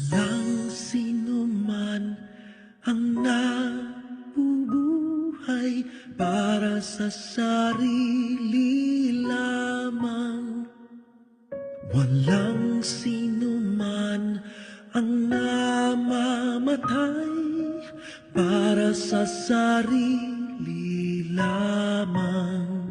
Walang sino man ang nabubuhay para sa sarili lamang. Walang sino man ang namamatay para sa sarili lamang.